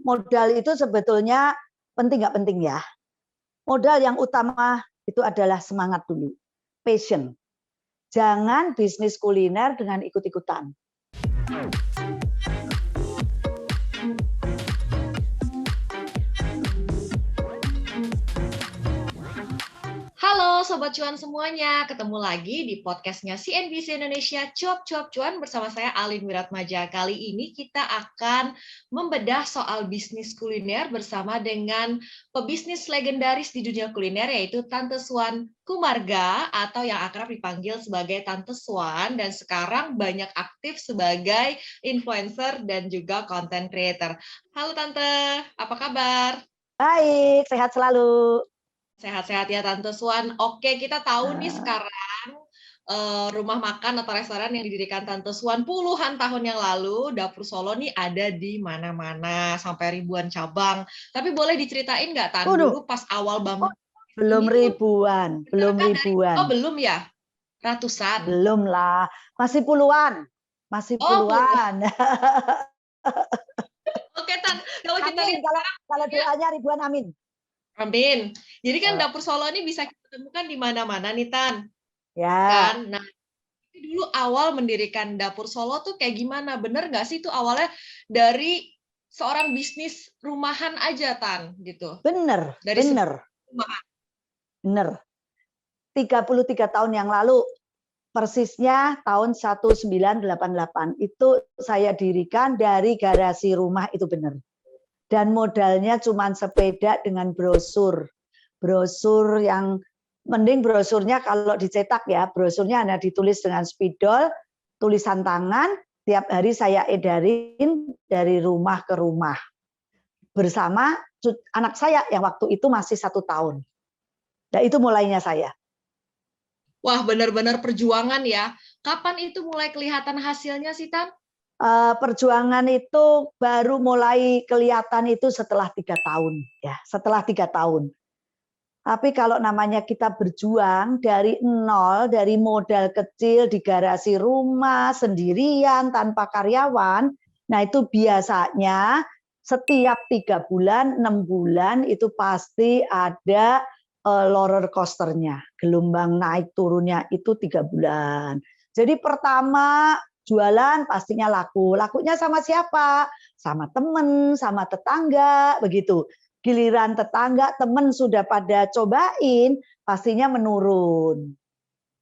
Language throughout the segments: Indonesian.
modal itu sebetulnya penting nggak penting ya. Modal yang utama itu adalah semangat dulu, passion. Jangan bisnis kuliner dengan ikut-ikutan. Halo Sobat Cuan semuanya, ketemu lagi di podcastnya CNBC Indonesia Cuap Cuan bersama saya Alin Wiratmaja. Kali ini kita akan membedah soal bisnis kuliner bersama dengan pebisnis legendaris di dunia kuliner yaitu Tante Swan Kumarga atau yang akrab dipanggil sebagai Tante Swan dan sekarang banyak aktif sebagai influencer dan juga content creator. Halo Tante, apa kabar? Baik, sehat selalu. Sehat-sehat ya Tante Swan. Oke, kita tahu nih sekarang rumah makan atau restoran yang didirikan Tante Swan puluhan tahun yang lalu, Dapur Solo nih ada di mana-mana sampai ribuan cabang. Tapi boleh diceritain nggak Tan dulu pas awal bangun Belum ini tuh ribuan, belum kan ribuan. oh belum ya? Ratusan. Belum lah, masih puluhan. Masih Oh, puluhan. Oke Tan, kalau kita Amin, kalau doanya ribuan amin. Amin. Jadi kan Dapur Solo ini bisa kita temukan di mana-mana nih Tan. Ya. Kan? Nah, dulu awal mendirikan Dapur Solo tuh kayak gimana? Bener nggak sih itu awalnya dari seorang bisnis rumahan aja, Tan, gitu? Bener, Dari bener. rumahan. Bener. 33 tahun yang lalu, persisnya tahun 1988, itu saya dirikan dari garasi rumah itu bener. Dan modalnya cuma sepeda dengan brosur. Brosur yang mending brosurnya kalau dicetak ya, brosurnya hanya ditulis dengan spidol, tulisan tangan, tiap hari saya edarin dari rumah ke rumah. Bersama anak saya yang waktu itu masih 1 tahun. Nah itu mulainya saya. Wah, benar-benar perjuangan ya. Kapan itu mulai kelihatan hasilnya sih, Tan? Perjuangan itu baru mulai kelihatan itu setelah 3 tahun. Ya, setelah 3 tahun. Tapi kalau namanya kita berjuang dari nol, dari modal kecil di garasi rumah, sendirian, tanpa karyawan, nah itu biasanya setiap 3 bulan, 6 bulan itu pasti ada roller coasternya. Gelombang naik turunnya itu 3 bulan. Jadi pertama jualan pastinya laku. Lakunya sama siapa? Sama teman, sama tetangga, begitu. Giliran tetangga, teman sudah pada cobain, pastinya menurun.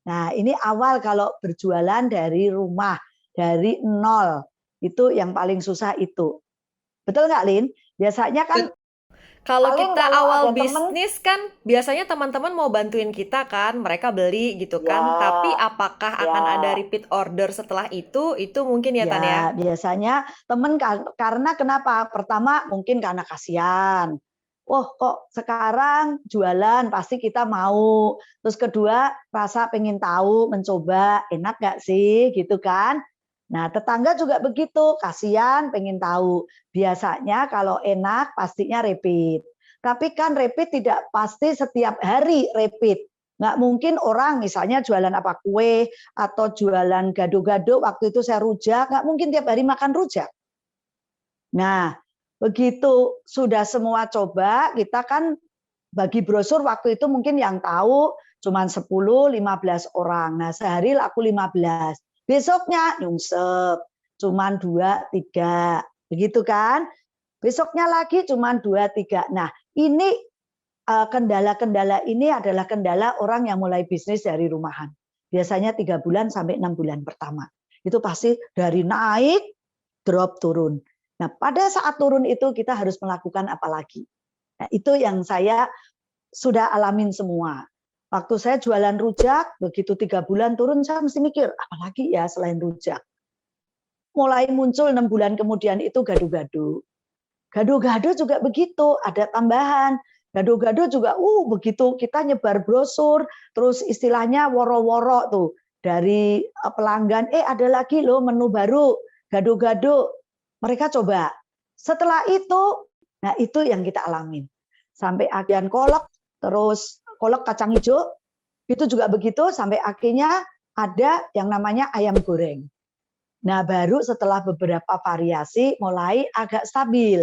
Nah, ini awal kalau berjualan dari rumah, dari nol. Itu yang paling susah itu. Betul nggak, Lin? Biasanya kan kalau kita awal temen, bisnis kan biasanya teman-teman mau bantuin kita kan, mereka beli gitu kan. Tapi ya, apakah akan ada repeat order setelah itu? Itu mungkin ya, Tan ya? ya biasanya temen karena kenapa? Pertama mungkin karena kasihan. Wah, kok sekarang jualan pasti kita mau. Terus kedua, rasa pengen tahu, mencoba, enak gak sih gitu kan. Nah, tetangga juga begitu, kasihan pengen tahu. Biasanya kalau enak pastinya repeat. Tapi kan repeat tidak pasti setiap hari repeat. Nggak mungkin orang misalnya jualan apa kue atau jualan gado-gado, waktu itu saya rujak, nggak mungkin tiap hari makan rujak. Nah, begitu sudah semua coba, kita kan bagi brosur waktu itu mungkin yang tahu cuma 10-15 orang. Nah, sehari laku 15. Besoknya nyungsep, cuma 2-3. Begitu kan? Besoknya lagi cuma 2-3. Nah, ini kendala-kendala ini adalah kendala orang yang mulai bisnis dari rumahan. Biasanya 3 bulan sampai 6 bulan pertama. Itu pasti dari naik, drop, turun. Nah, pada saat turun itu kita harus melakukan apa lagi? Nah, itu yang saya sudah alamin semua. Waktu saya jualan rujak, begitu 3 bulan turun, saya mesti mikir, apalagi ya selain rujak. Mulai muncul 6 bulan kemudian itu gado-gado. Gado-gado juga begitu, ada tambahan. Gado-gado juga, begitu kita nyebar brosur, terus istilahnya woro-woro tuh. Dari pelanggan, ada lagi loh menu baru, gado-gado. Mereka coba. Setelah itu, nah itu yang kita alamin. Sampai akhirnya kolak, terus kolak kacang hijau, itu juga begitu, sampai akhirnya ada yang namanya ayam goreng. Nah baru setelah beberapa variasi mulai agak stabil.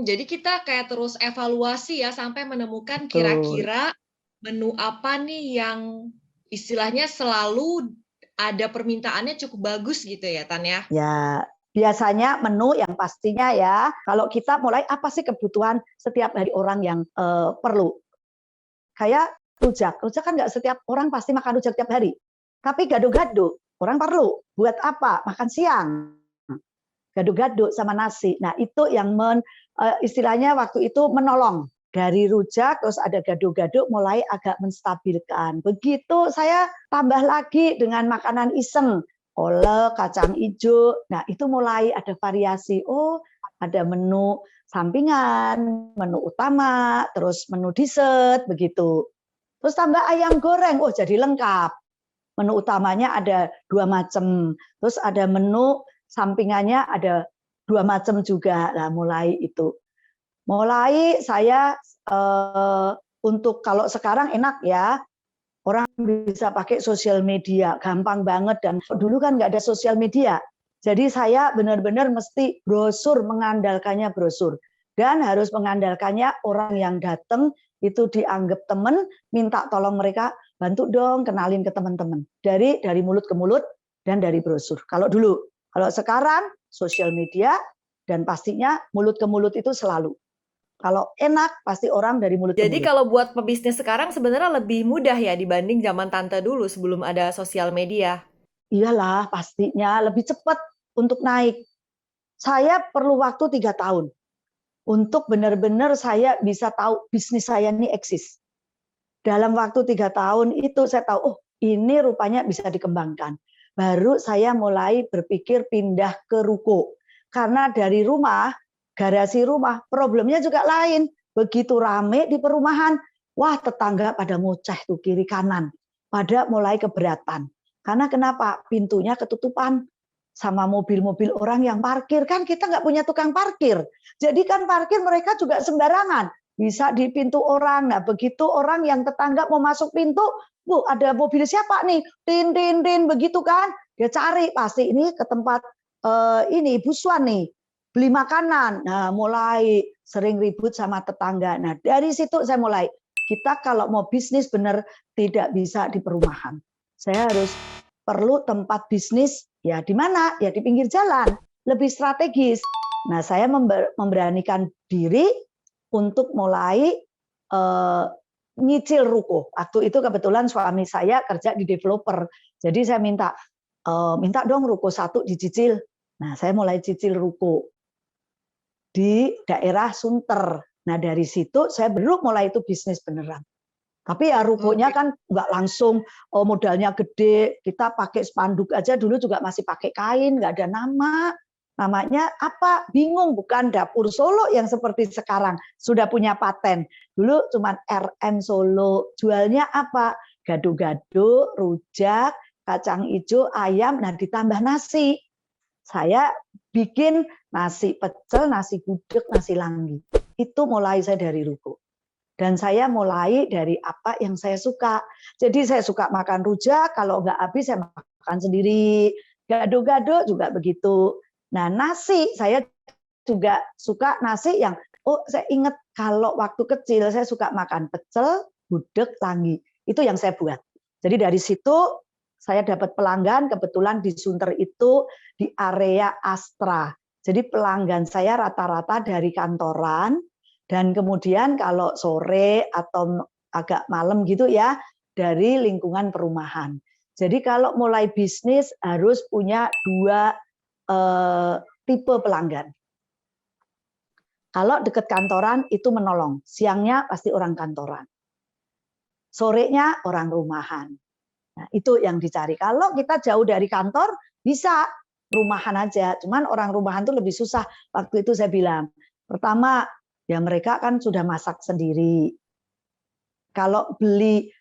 Jadi kita kayak terus evaluasi ya sampai menemukan Betul. kira-kira menu apa nih yang istilahnya selalu ada permintaannya cukup bagus gitu ya, Tan ya? Ya, biasanya menu yang pastinya ya, kalau kita mulai apa sih kebutuhan setiap hari orang yang perlu. Kayak rujak. Rujak kan nggak setiap orang pasti makan rujak tiap hari. Tapi gado-gado, orang perlu. Buat apa? Makan siang. Gado-gado sama nasi. Nah, itu yang istilahnya waktu itu menolong. Dari rujak, terus ada gado-gado, mulai agak menstabilkan. Begitu saya tambah lagi dengan makanan iseng. Kolak, kacang hijau. Nah, itu mulai ada variasi. Oh, ada menu sampingan, menu utama, terus menu dessert, begitu. Terus tambah ayam goreng, oh jadi lengkap. Menu utamanya ada 2 macam, terus ada menu sampingannya ada 2 macam juga. Nah, mulai itu. Mulai saya untuk kalau sekarang enak ya, orang bisa pakai sosial media, gampang banget. Dan dulu kan nggak ada sosial media. Jadi saya benar-benar mesti brosur, mengandalkannya brosur. Dan harus mengandalkannya orang yang datang itu dianggap teman, minta tolong mereka, bantu dong kenalin ke teman-teman. Dari mulut ke mulut dan dari brosur. Kalau dulu, kalau sekarang sosial media dan pastinya mulut ke mulut itu selalu. Kalau enak pasti orang dari mulut ke Jadi mulut. kalau buat pebisnis sekarang sebenarnya lebih mudah ya dibanding zaman tante dulu sebelum ada sosial media. Iyalah, pastinya lebih cepat untuk naik. Saya perlu waktu 3 tahun untuk benar-benar saya bisa tahu bisnis saya ini eksis. Dalam waktu 3 tahun itu saya tahu, oh ini rupanya bisa dikembangkan. Baru saya mulai berpikir pindah ke ruko. Karena dari rumah, garasi rumah, problemnya juga lain. Begitu rame di perumahan, wah tetangga pada ngoceh tuh kiri kanan. Pada mulai keberatan. Karena kenapa? Pintunya ketutupan sama mobil-mobil orang yang parkir. Kan kita nggak punya tukang parkir. Jadi kan parkir mereka juga sembarangan. Bisa di pintu orang. Nah, begitu orang yang tetangga mau masuk pintu, Bu, ada mobil siapa nih? Tin, tin, tin, begitu kan? Dia cari, pasti ini ke tempat ini, Bu Swan nih. Beli makanan. Nah, mulai sering ribut sama tetangga. Nah, dari situ saya mulai. Kita kalau mau bisnis benar tidak bisa di perumahan. Saya harus perlu tempat bisnis ya di mana? Ya di pinggir jalan, lebih strategis. Nah, saya memberanikan diri untuk mulai nyicil ruko. Waktu itu kebetulan suami saya kerja di developer. Jadi saya minta dong ruko 1 dicicil. Nah, saya mulai cicil ruko di daerah Sunter. Nah, dari situ saya baru mulai itu bisnis beneran. Tapi ya rukonya kan nggak langsung modalnya gede. Kita pakai spanduk aja dulu juga masih pakai kain, nggak ada nama. Namanya apa? Bingung, bukan Dapur Solo yang seperti sekarang. Sudah punya paten. Dulu cuma RM Solo. Jualnya apa? Gado-gado, rujak, kacang hijau, ayam, nah ditambah nasi. Saya bikin nasi pecel, nasi gudeg, nasi langgi. Itu mulai saya dari ruko. Dan saya mulai dari apa yang saya suka. Jadi saya suka makan rujak, kalau nggak habis saya makan sendiri. Gado-gado juga begitu. Nah, nasi saya juga suka nasi yang, oh saya ingat kalau waktu kecil saya suka makan pecel, gudeg, langgi. Itu yang saya buat. Jadi dari situ saya dapat pelanggan, kebetulan di Sunter itu di area Astra. Jadi pelanggan saya rata-rata dari kantoran, dan kemudian kalau sore atau agak malam gitu ya, dari lingkungan perumahan. Jadi kalau mulai bisnis harus punya 2 tipe pelanggan. Kalau dekat kantoran itu menolong, siangnya pasti orang kantoran. Sorenya orang rumahan. Nah, itu yang dicari. Kalau kita jauh dari kantor, bisa rumahan aja. Cuman orang rumahan itu lebih susah. Waktu itu saya bilang, pertama, ya mereka kan sudah masak sendiri. Kalau beli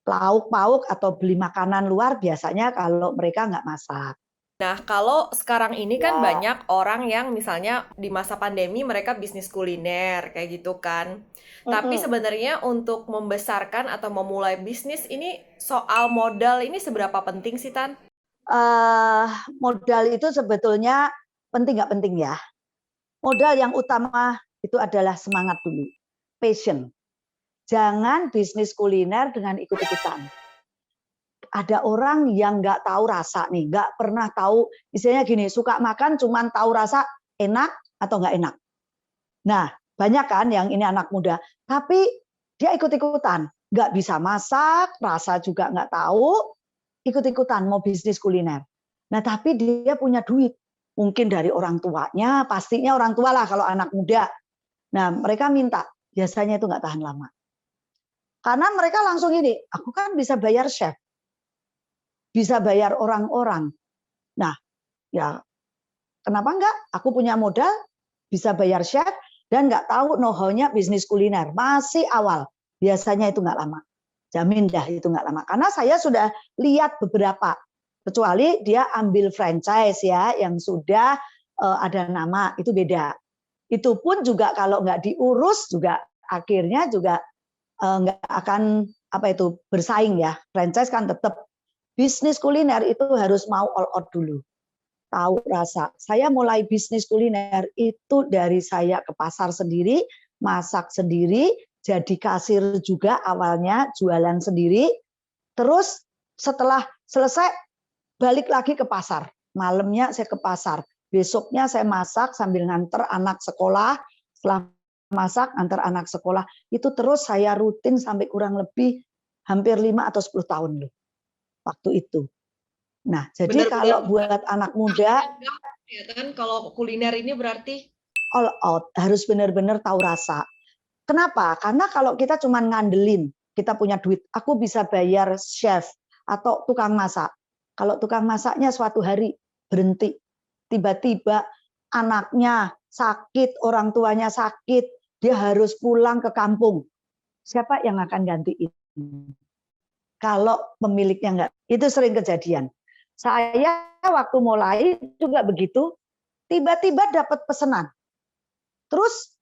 lauk pauk atau beli makanan luar biasanya kalau mereka nggak masak. Nah, kalau sekarang ini kan Ya. banyak orang yang misalnya di masa pandemi mereka bisnis kuliner kayak gitu kan. Tapi sebenarnya untuk membesarkan atau memulai bisnis ini soal modal ini seberapa penting sih, Tan? Modal itu sebetulnya penting nggak penting ya. Modal yang utama itu adalah semangat dulu, passion. Jangan bisnis kuliner dengan ikut-ikutan. Ada orang yang nggak tahu rasa nih, nggak pernah tahu, misalnya gini, suka makan cuman tahu rasa enak atau nggak enak. Nah, banyak kan yang ini anak muda, tapi dia ikut-ikutan, nggak bisa masak, rasa juga nggak tahu, ikut-ikutan mau bisnis kuliner. Nah, tapi dia punya duit, mungkin dari orang tuanya, pastinya orang tua lah kalau anak muda. Nah, mereka minta, biasanya itu nggak tahan lama. Karena mereka langsung ini, aku kan bisa bayar chef, bisa bayar orang-orang. Nah, ya kenapa enggak? Aku punya modal, bisa bayar chef, dan nggak tahu know-how-nya bisnis kuliner. Masih awal, biasanya itu nggak lama. Jamin dah itu nggak lama. Karena saya sudah lihat beberapa, kecuali dia ambil franchise ya, yang sudah ada nama, itu beda. Itu pun juga kalau nggak diurus juga akhirnya juga nggak akan bersaing ya. Franchise kan tetap. Bisnis kuliner itu harus mau all out dulu. Tahu rasa. Saya mulai bisnis kuliner itu dari saya ke pasar sendiri, masak sendiri, jadi kasir juga awalnya, jualan sendiri. Terus setelah selesai, balik lagi ke pasar. Malamnya saya ke pasar. Besoknya saya masak sambil nganter anak sekolah. Setelah masak, antar anak sekolah. Itu terus saya rutin sampai kurang lebih hampir 5 atau 10 tahun loh. Waktu itu. Nah, jadi kalau buat anak muda, ya kan, kalau kuliner ini berarti all out, harus benar-benar tahu rasa. Kenapa? Karena kalau kita cuma ngandelin, kita punya duit, aku bisa bayar chef atau tukang masak. Kalau tukang masaknya suatu hari berhenti, tiba-tiba anaknya sakit, orang tuanya sakit, dia harus pulang ke kampung. Siapa yang akan gantiin? Kalau pemiliknya enggak, itu sering kejadian. Saya waktu mulai juga begitu, tiba-tiba dapat pesanan. Terus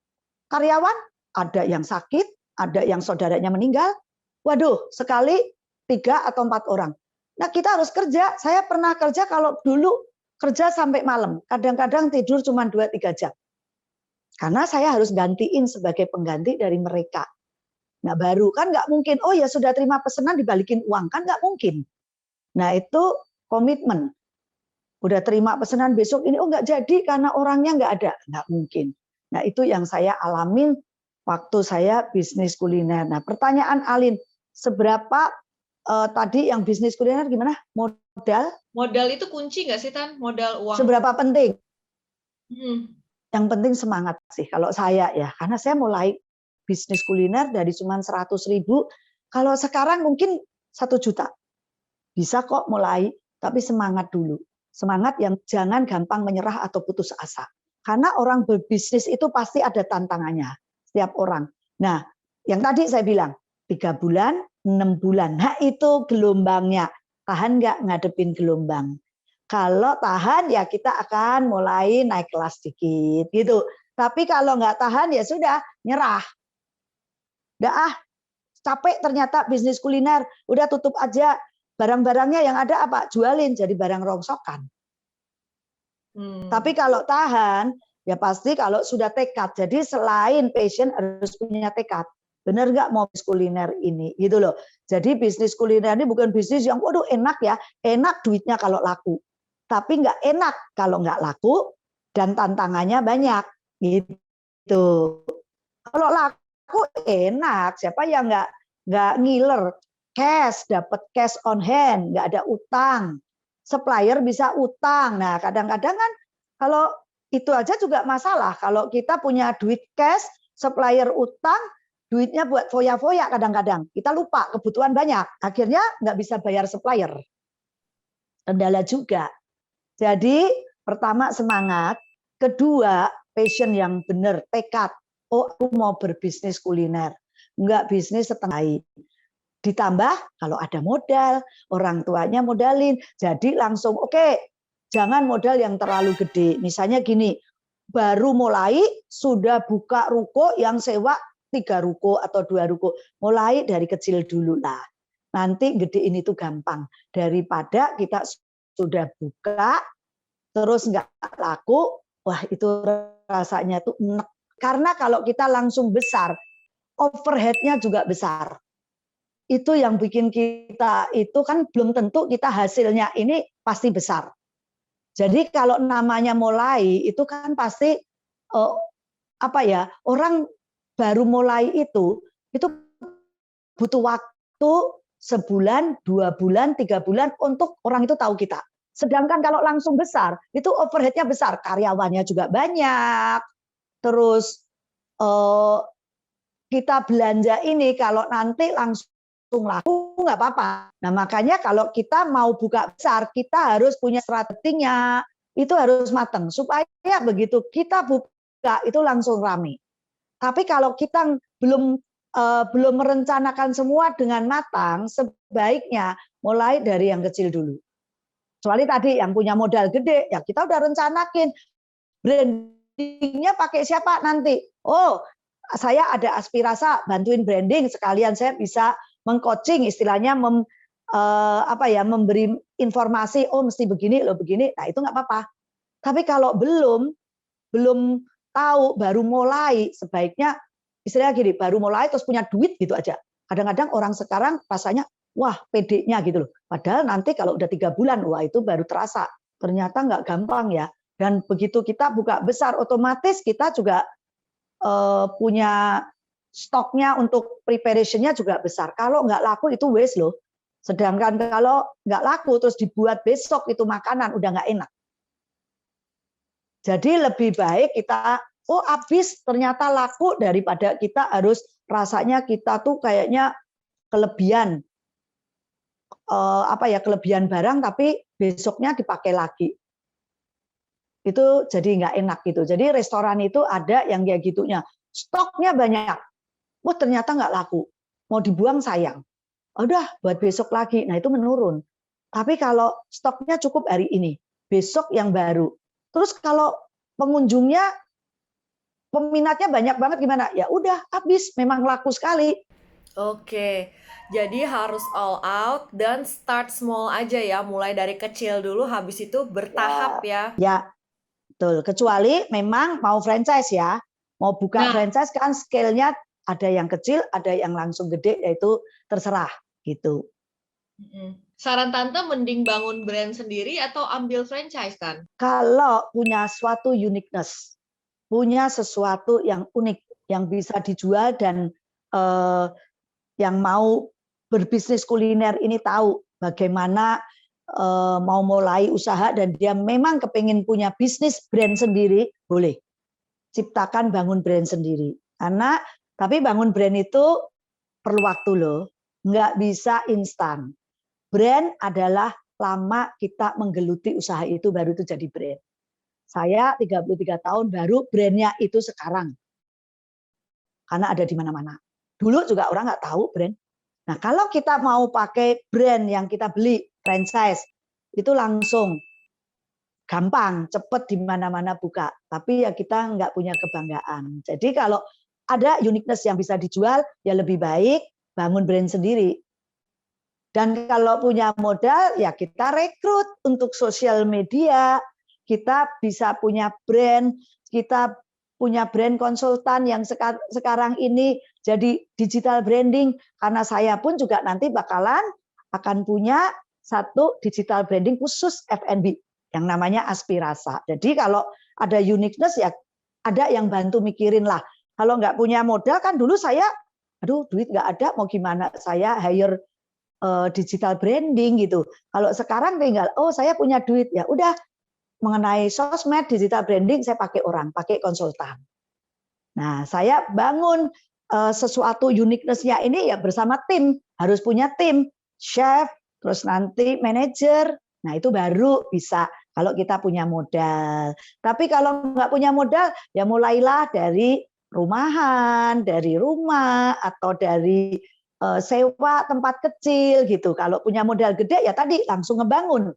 karyawan, ada yang sakit, ada yang saudaranya meninggal. Waduh, sekali 3 atau 4 orang. Nah, kita harus kerja. Saya pernah kerja kalau dulu kerja sampai malam. Kadang-kadang tidur cuma 2-3 jam. Karena saya harus gantiin sebagai pengganti dari mereka. Nah, baru kan nggak mungkin, oh ya sudah terima pesanan dibalikin uang, kan nggak mungkin. Nah, itu komitmen. Udah terima pesanan besok ini, oh nggak jadi karena orangnya nggak ada. Nggak mungkin. Nah, itu yang saya alamin waktu saya bisnis kuliner. Nah, pertanyaan Alin, seberapa tadi yang bisnis kuliner gimana? Modal? Modal itu kunci nggak sih, Tan? Modal uang. Seberapa penting? Yang penting semangat sih, kalau saya ya. Karena saya mulai bisnis kuliner dari cuma 100.000, kalau sekarang mungkin 1 juta. Bisa kok mulai, tapi semangat dulu. Semangat yang jangan gampang menyerah atau putus asa. Karena orang berbisnis itu pasti ada tantangannya, setiap orang. Nah, yang tadi saya bilang, 3 bulan, 6 bulan. Nah, itu gelombangnya. Tahan nggak ngadepin gelombang? Kalau tahan, ya kita akan mulai naik kelas dikit, gitu. Tapi kalau nggak tahan, ya sudah, nyerah. Udah capek ternyata bisnis kuliner, udah tutup aja. Barang-barangnya yang ada apa? Jualin jadi barang rongsokan. Tapi kalau tahan, ya pasti kalau sudah tekad. Jadi selain passion harus punya tekad. Benar nggak mau bisnis kuliner ini? Gitu loh. Jadi bisnis kuliner ini bukan bisnis yang waduh enak ya, enak duitnya kalau laku. Tapi nggak enak kalau nggak laku dan tantangannya banyak. Gitu. Kalau laku enak, siapa yang nggak ngiler, cash, dapat cash on hand, nggak ada utang, supplier bisa utang. Nah, kadang-kadang kan kalau itu aja juga masalah. Kalau kita punya duit cash, supplier utang, duitnya buat foya-foya kadang-kadang. Kita lupa kebutuhan banyak, akhirnya nggak bisa bayar supplier. Kendala juga. Jadi pertama semangat, kedua passion yang benar, tekad. Oh, aku mau berbisnis kuliner. Enggak bisnis setengah. Ditambah kalau ada modal, orang tuanya modalin. Jadi langsung oke, jangan modal yang terlalu gede. Misalnya gini, baru mulai sudah buka ruko yang sewa 3 ruko atau 2 ruko. Mulai dari kecil dulu lah. Nanti gedein itu gampang. Daripada kita sudah buka, terus nggak laku, wah itu rasanya tuh enek. Karena kalau kita langsung besar, overhead-nya juga besar. Itu yang bikin kita itu kan belum tentu kita hasilnya ini pasti besar. Jadi kalau namanya mulai itu kan pasti orang baru mulai itu butuh waktu sebulan, 2 bulan, 3 bulan untuk orang itu tahu kita. Sedangkan kalau langsung besar, itu overhead-nya besar, karyawannya juga banyak. Terus kita belanja ini kalau nanti langsung laku nggak apa-apa. Nah makanya kalau kita mau buka besar, kita harus punya strateginya, itu harus matang supaya begitu kita buka itu langsung rame. Tapi kalau kita belum merencanakan semua dengan matang, sebaiknya mulai dari yang kecil dulu. Kecuali tadi yang punya modal gede, ya kita udah rencanakin brandingnya pakai siapa nanti. Oh, saya ada Aspirasa bantuin branding, sekalian saya bisa mengcoaching, istilahnya memberi informasi, oh mesti begini loh begini. Nah itu nggak apa-apa. Tapi kalau belum tahu, baru mulai, sebaiknya istilahnya gini, baru mulai terus punya duit gitu aja. Kadang-kadang orang sekarang rasanya, wah pede-nya gitu loh. Padahal nanti kalau udah 3 bulan, wah itu baru terasa. Ternyata nggak gampang ya. Dan begitu kita buka besar, otomatis kita juga punya stoknya untuk preparation-nya juga besar. Kalau nggak laku itu waste loh. Sedangkan kalau nggak laku terus dibuat besok itu makanan udah nggak enak. Jadi lebih baik kita habis ternyata laku daripada kita harus rasanya kita tuh kayaknya kelebihan kelebihan barang tapi besoknya dipakai lagi. Itu jadi nggak enak gitu. Jadi restoran itu ada yang kayak gitunya. Stoknya banyak. Ternyata nggak laku. Mau dibuang sayang. Udah buat besok lagi. Nah itu menurun. Tapi kalau stoknya cukup hari ini, besok yang baru. Terus kalau pengunjungnya peminatnya banyak banget gimana? Ya udah habis, memang laku sekali. Oke, jadi harus all out dan start small aja ya, mulai dari kecil dulu, habis itu bertahap ya. Ya, betul. Kecuali memang mau franchise ya, mau buka franchise kan scale-nya ada yang kecil, ada yang langsung gede, yaitu terserah gitu. Saran Tante mending bangun brand sendiri atau ambil franchise kan? Kalau punya suatu uniqueness, punya sesuatu yang unik, yang bisa dijual dan yang mau berbisnis kuliner ini tahu bagaimana mau mulai usaha dan dia memang kepingin punya bisnis brand sendiri, boleh. Ciptakan, bangun brand sendiri. Tapi bangun brand itu perlu waktu loh, nggak bisa instan. Brand adalah lama kita menggeluti usaha itu baru itu jadi brand. Saya 33 tahun baru brandnya itu sekarang. Karena ada di mana-mana. Dulu juga orang nggak tahu brand. Nah kalau kita mau pakai brand yang kita beli, franchise, itu langsung gampang, cepet di mana-mana buka. Tapi ya kita nggak punya kebanggaan. Jadi kalau ada uniqueness yang bisa dijual, ya lebih baik bangun brand sendiri. Dan kalau punya modal, ya kita rekrut untuk sosial media, kita bisa punya brand, kita punya brand konsultan yang sekarang ini jadi digital branding, karena saya pun juga nanti bakalan akan punya satu digital branding khusus F&B yang namanya Aspirasa. Jadi kalau ada uniqueness ya ada yang bantu mikirin lah. Kalau nggak punya modal kan dulu saya, aduh duit nggak ada mau gimana, saya hire digital branding gitu. Kalau sekarang tinggal, saya punya duit ya udah mengenai sosmed digital branding saya pakai orang, pakai konsultan. Nah saya bangun sesuatu uniqueness-nya ini ya bersama tim, harus punya tim, chef, terus nanti manajer. Nah itu baru bisa kalau kita punya modal. Tapi kalau nggak punya modal ya mulailah dari rumahan, dari rumah atau dari sewa tempat kecil gitu. Kalau punya modal gede ya tadi langsung ngebangun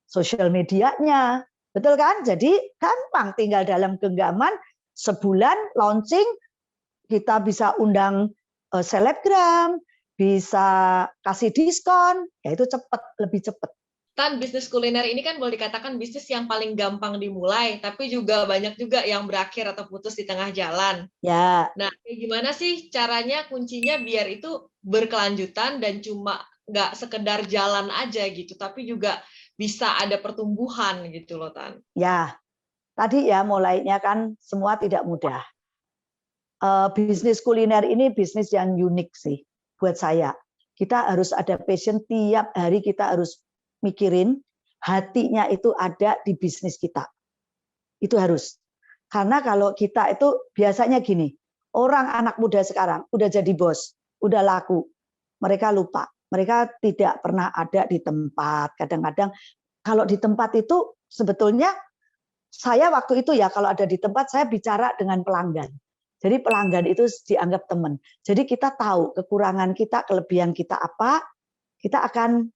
sosial medianya, betul kan? Jadi gampang, tinggal dalam genggaman sebulan launching, kita bisa undang selebgram, bisa kasih diskon, ya itu cepat, lebih cepat. Tan, bisnis kuliner ini kan boleh dikatakan bisnis yang paling gampang dimulai, tapi juga banyak juga yang berakhir atau putus di tengah jalan. Ya, Nah, gimana sih caranya kuncinya biar itu berkelanjutan dan cuma nggak sekedar jalan aja gitu, tapi juga bisa ada pertumbuhan gitu loh, Tan. ya. Tadi ya mulainya kan semua tidak mudah. Bisnis kuliner ini bisnis yang unik sih buat saya. Kita harus ada passion, tiap hari kita harus mikirin hatinya itu ada di bisnis kita. Itu harus. Karena kalau kita itu biasanya gini, orang anak muda sekarang udah jadi bos, udah laku, mereka lupa. Mereka tidak pernah ada di tempat. Kadang-kadang kalau di tempat itu sebetulnya saya waktu itu ya kalau ada di tempat saya bicara dengan pelanggan. Jadi pelanggan itu dianggap teman. Jadi kita tahu kekurangan kita, kelebihan kita apa, kita akan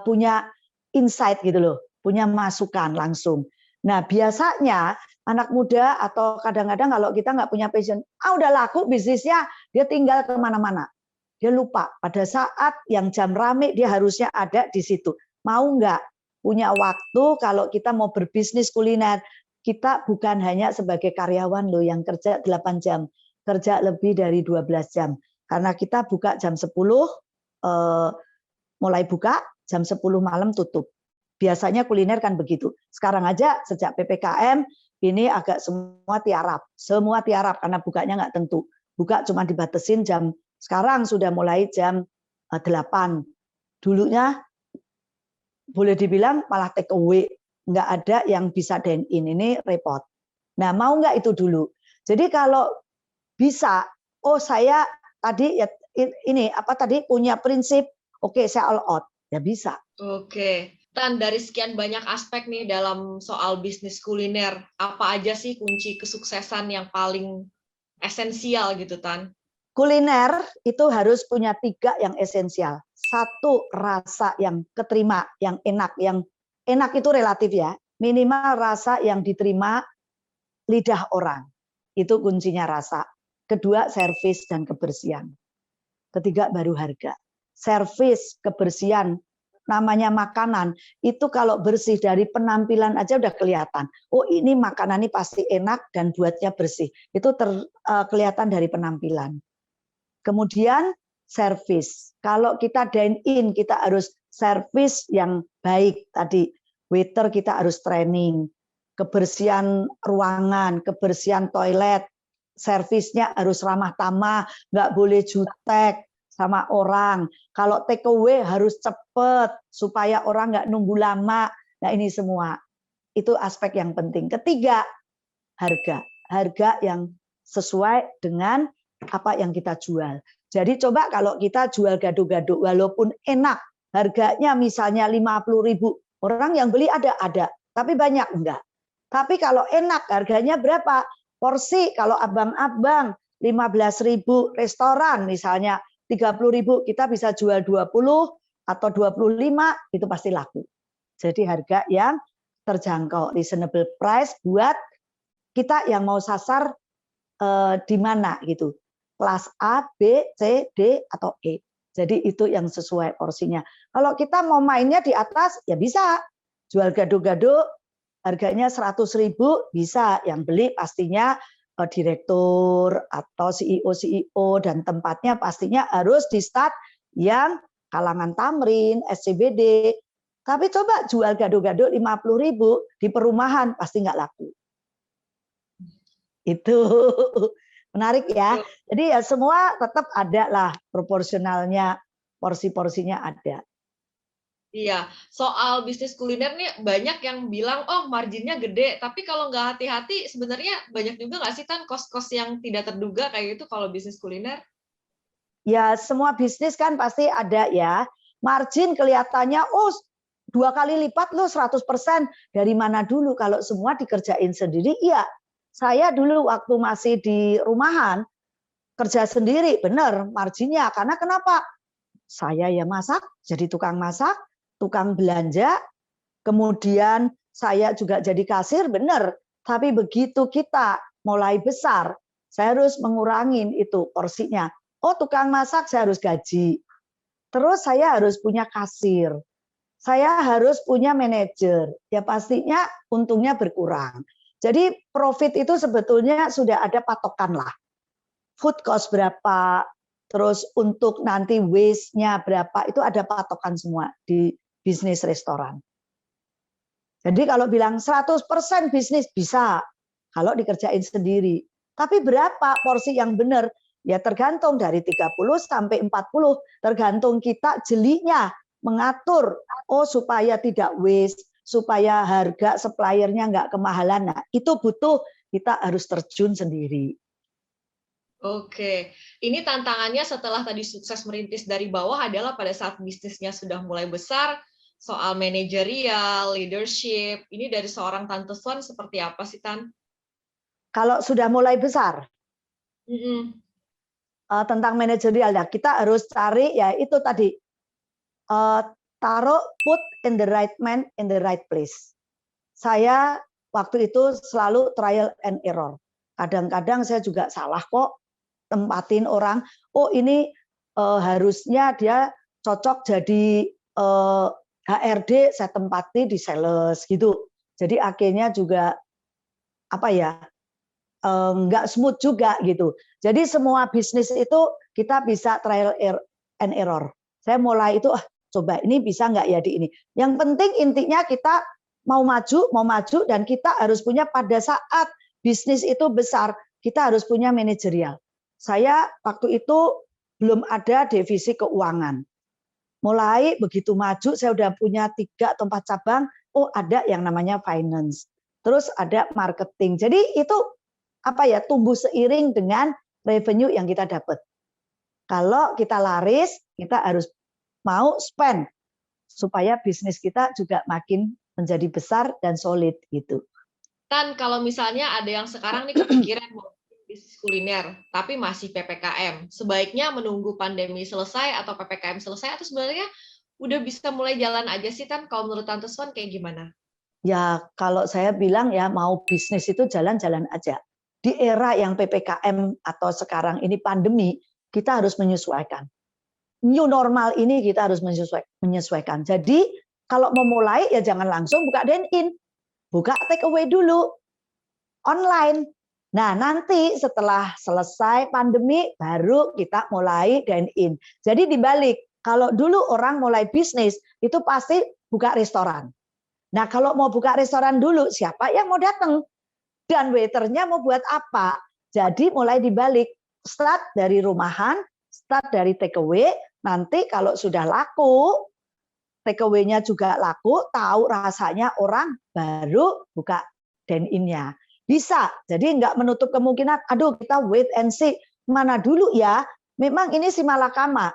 punya insight gitu loh, punya masukan langsung. Nah biasanya anak muda atau kadang-kadang kalau kita nggak punya passion, udah laku bisnisnya, dia tinggal kemana-mana. Dia lupa pada saat yang jam rame dia harusnya ada di situ. Mau nggak punya waktu kalau kita mau berbisnis kuliner, kita bukan hanya sebagai karyawan loh yang kerja 8 jam, kerja lebih dari 12 jam. Karena kita buka jam 10, mulai buka, jam 10 malam tutup. Biasanya kuliner kan begitu. Sekarang aja sejak PPKM, ini agak semua tiarap karena bukanya nggak tentu. Buka cuma dibatesin jam, sekarang sudah mulai jam 8. Dulunya boleh dibilang malah take away, nggak ada yang bisa dine in, ini repot. Nah mau nggak itu dulu. Jadi kalau bisa, oh saya tadi ya ini apa tadi punya prinsip, oke saya all out, ya bisa. Oke, Tan, dari sekian banyak aspek nih dalam soal bisnis kuliner, apa aja sih kunci kesuksesan yang paling esensial gitu, Tan? Kuliner itu harus punya 3 yang esensial. 1, rasa yang keterima, yang enak. Yang enak itu relatif ya. Minimal rasa yang diterima lidah orang. Itu kuncinya rasa. Kedua, servis dan kebersihan. Ketiga, baru harga. Servis, kebersihan, namanya makanan, itu kalau bersih dari penampilan aja udah kelihatan. Oh ini makanan ini pasti enak dan buatnya bersih. Itu kelihatan dari penampilan. Kemudian servis. Kalau kita dine in, kita harus servis yang baik tadi. Waiter kita harus training. Kebersihan ruangan, kebersihan toilet, servisnya harus ramah tamah, nggak boleh jutek sama orang. Kalau take away harus cepet supaya orang nggak nunggu lama. Nah ini semua itu aspek yang penting. Ketiga, harga. Harga yang sesuai dengan apa yang kita jual. Jadi coba kalau kita jual gado-gado walaupun enak, harganya misalnya 50.000, orang yang beli ada, tapi banyak enggak. Tapi kalau enak harganya berapa? Porsi kalau abang-abang 15.000, restoran misalnya 30.000, kita bisa jual 20 atau 25, itu pasti laku. Jadi harga yang terjangkau, reasonable price buat kita yang mau sasar di mana gitu. Kelas A, B, C, D, atau E. Jadi itu yang sesuai porsinya. Kalau kita mau mainnya di atas, ya bisa. Jual gado-gado, harganya 100.000, bisa. Yang beli pastinya direktur atau CEO, dan tempatnya pastinya harus di start yang kalangan Tamrin, SCBD. Tapi coba jual gado-gado 50.000 di perumahan, pasti nggak laku. Itu menarik ya. Jadi ya semua tetap ada lah proporsionalnya, porsi-porsinya ada. Iya, soal bisnis kuliner nih banyak yang bilang, oh marginnya gede, tapi kalau nggak hati-hati sebenarnya banyak juga nggak sih Tan kos-kos yang tidak terduga kayak gitu kalau bisnis kuliner? Ya semua bisnis kan pasti ada ya. Margin kelihatannya, oh 2 kali lipat loh 100%. Dari mana dulu kalau semua dikerjain sendiri? Iya, saya dulu waktu masih di rumahan, kerja sendiri, benar marginnya. Karena kenapa? Saya ya masak, jadi tukang masak, tukang belanja, kemudian saya juga jadi kasir, benar. Tapi begitu kita mulai besar, saya harus mengurangin itu porsinya. Oh tukang masak saya harus gaji. Terus saya harus punya kasir. saya harus punya manajer. Ya pastinya untungnya berkurang. Jadi profit itu sebetulnya sudah ada patokan lah. Food cost berapa, terus untuk nanti waste-nya berapa, itu ada patokan semua di bisnis restoran. Jadi kalau bilang 100% bisnis bisa, kalau dikerjain sendiri. Tapi berapa porsi yang benar? Ya tergantung dari 30 sampai 40, tergantung kita jelinya mengatur, supaya tidak waste, supaya harga suppliernya nggak kemahalan. Nah, itu butuh kita harus terjun sendiri. Oke, ini tantangannya setelah tadi sukses merintis dari bawah adalah pada saat bisnisnya sudah mulai besar, soal manajerial, leadership, ini dari seorang Tante Swan seperti apa sih, Tan? Kalau sudah mulai besar, tentang manajerial, ya kita harus cari ya itu tadi, taruh put in the right man in the right place. Saya waktu itu selalu trial and error. Kadang-kadang saya juga salah kok, tempatin orang, ini harusnya dia cocok jadi HRD, saya tempati di sales gitu. Jadi akhirnya juga apa ya, nggak smooth juga gitu. Jadi semua bisnis itu kita bisa trial and error. Saya mulai itu, coba ini bisa nggak ya di ini. Yang penting intinya kita mau maju, dan kita harus punya pada saat bisnis itu besar, kita harus punya manajerial. Saya waktu itu belum ada divisi keuangan. Mulai begitu maju, saya udah punya 3 atau 4 cabang, ada yang namanya finance. Terus ada marketing. Jadi itu apa ya, tumbuh seiring dengan revenue yang kita dapat. Kalau kita laris, kita harus mau spend supaya bisnis kita juga makin menjadi besar dan solid gitu. Tan, kalau misalnya ada yang sekarang nih kepikiran mau bisnis kuliner, tapi masih PPKM, sebaiknya menunggu pandemi selesai atau PPKM selesai, atau sebenarnya udah bisa mulai jalan aja sih, Tan? Kalau menurut Tante Swan kayak gimana? Ya, kalau saya bilang ya mau bisnis itu jalan-jalan aja. Di era yang PPKM atau sekarang ini pandemi, kita harus menyesuaikan. New normal ini kita harus menyesuaikan. Jadi kalau mau mulai ya jangan langsung buka dine-in. Buka take away dulu. Online. Nah, nanti setelah selesai pandemi baru kita mulai dine-in. Jadi dibalik. Kalau dulu orang mulai bisnis itu pasti buka restoran. Nah, kalau mau buka restoran dulu, siapa yang mau datang? Dan waiternya mau buat apa? Jadi mulai dibalik. Start dari rumahan, start dari take away, nanti kalau sudah laku, take away-nya juga laku, tahu rasanya orang, baru buka dine-in-nya. Bisa, jadi nggak menutup kemungkinan, aduh kita wait and see, mana dulu ya, memang ini si malakama.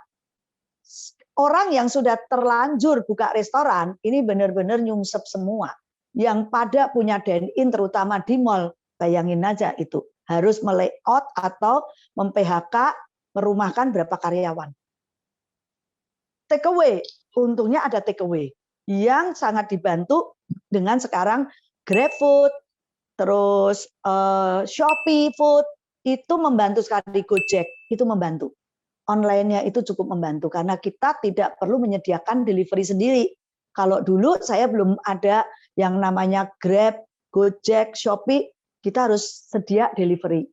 Orang yang sudah terlanjur buka restoran, ini benar-benar nyungsep semua. Yang pada punya dine-in, terutama di mall, bayangin aja itu, harus melayout atau mem-PHK, merumahkan berapa karyawan. Take away, untungnya ada take away yang sangat dibantu dengan sekarang GrabFood, terus Shopee Food, itu membantu sekali, Gojek, itu membantu. Online-nya itu cukup membantu karena kita tidak perlu menyediakan delivery sendiri. Kalau dulu saya belum ada yang namanya Grab, Gojek, Shopee, kita harus sedia delivery.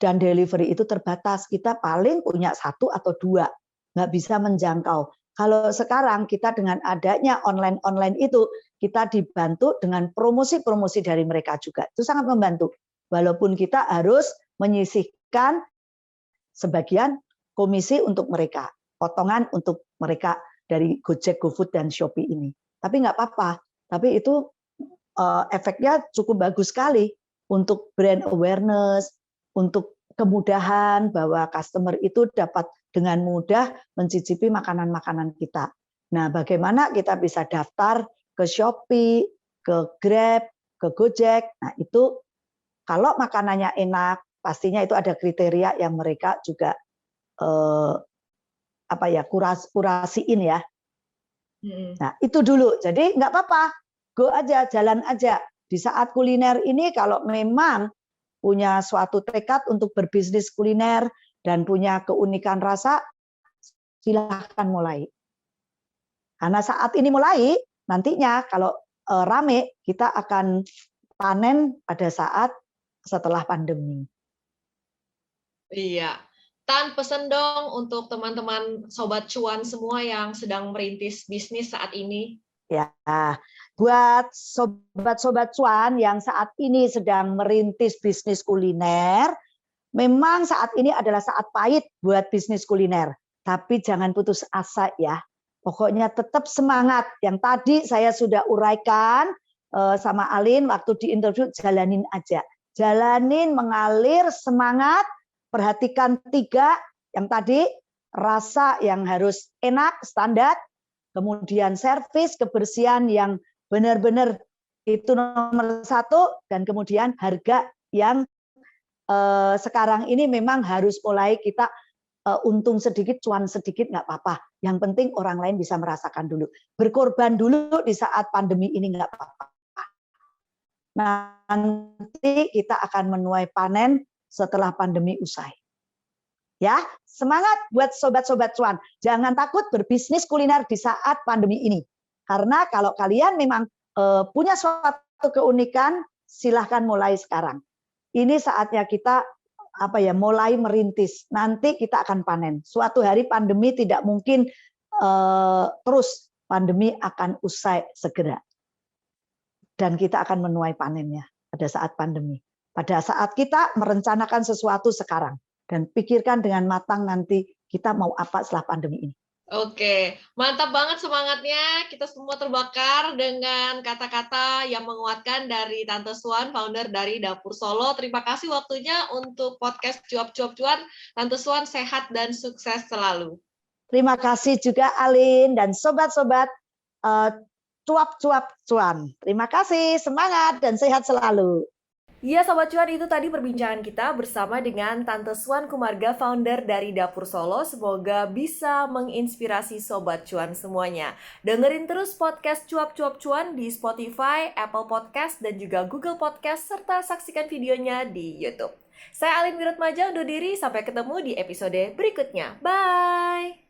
Dan delivery itu terbatas, kita paling punya 1 atau 2, nggak bisa menjangkau. Kalau sekarang kita dengan adanya online itu, kita dibantu dengan promosi-promosi dari mereka juga. Itu sangat membantu. Walaupun kita harus menyisihkan sebagian komisi untuk mereka, potongan untuk mereka dari Gojek, GoFood, dan Shopee ini. Tapi nggak apa-apa. Tapi itu efeknya cukup bagus sekali untuk brand awareness, untuk kemudahan bahwa customer itu dapat dengan mudah mencicipi makanan-makanan kita. Nah, bagaimana kita bisa daftar ke Shopee, ke Grab, ke Gojek. Nah, itu kalau makanannya enak, pastinya itu ada kriteria yang mereka juga kurasiin ya. Nah, itu dulu. Jadi nggak apa-apa, go aja, jalan aja. Di saat kuliner ini kalau memang punya suatu tekad untuk berbisnis kuliner dan punya keunikan rasa, silahkan mulai. Karena saat ini mulai, nantinya kalau rame, kita akan panen pada saat setelah pandemi. Iya. Tan, pesen dong untuk teman-teman Sobat Cuan semua yang sedang merintis bisnis saat ini. Ya, buat sobat-sobat cuan yang saat ini sedang merintis bisnis kuliner, memang saat ini adalah saat pahit buat bisnis kuliner. Tapi jangan putus asa ya. Pokoknya tetap semangat. Yang tadi saya sudah uraikan sama Alin waktu di interview, jalanin aja. Jalanin, mengalir, semangat. Perhatikan 3 yang tadi, rasa yang harus enak, standar, kemudian servis, kebersihan yang benar-benar itu nomor 1, dan kemudian harga yang sekarang ini memang harus mulai kita untung sedikit, cuan sedikit nggak apa-apa. Yang penting orang lain bisa merasakan dulu. Berkorban dulu di saat pandemi ini nggak apa-apa. Nanti kita akan menuai panen setelah pandemi usai. Ya, semangat buat sobat-sobat cuan. Jangan takut berbisnis kuliner di saat pandemi ini. Karena kalau kalian memang punya suatu keunikan, silahkan mulai sekarang. Ini saatnya kita mulai merintis. Nanti kita akan panen. Suatu hari pandemi tidak mungkin terus, pandemi akan usai segera. Dan kita akan menuai panennya pada saat pandemi. Pada saat kita merencanakan sesuatu sekarang. Dan pikirkan dengan matang nanti kita mau apa setelah pandemi ini. Oke, mantap banget semangatnya. Kita semua terbakar dengan kata-kata yang menguatkan dari Tante Swan, founder dari Dapur Solo. Terima kasih waktunya untuk podcast Cuap-Cuap Cuan. Tante Swan sehat dan sukses selalu. Terima kasih juga Alin dan sobat-sobat Cuap-Cuap Cuan. Terima kasih, semangat dan sehat selalu. Ya Sobat Cuan, itu tadi perbincangan kita bersama dengan Tante Swan Kumarga, founder dari Dapur Solo. Semoga bisa menginspirasi Sobat Cuan semuanya. Dengerin terus podcast Cuap-Cuap Cuan di Spotify, Apple Podcast, dan juga Google Podcast, serta saksikan videonya di YouTube. Saya Alin Wiratmaja undur diri, sampai ketemu di episode berikutnya. Bye!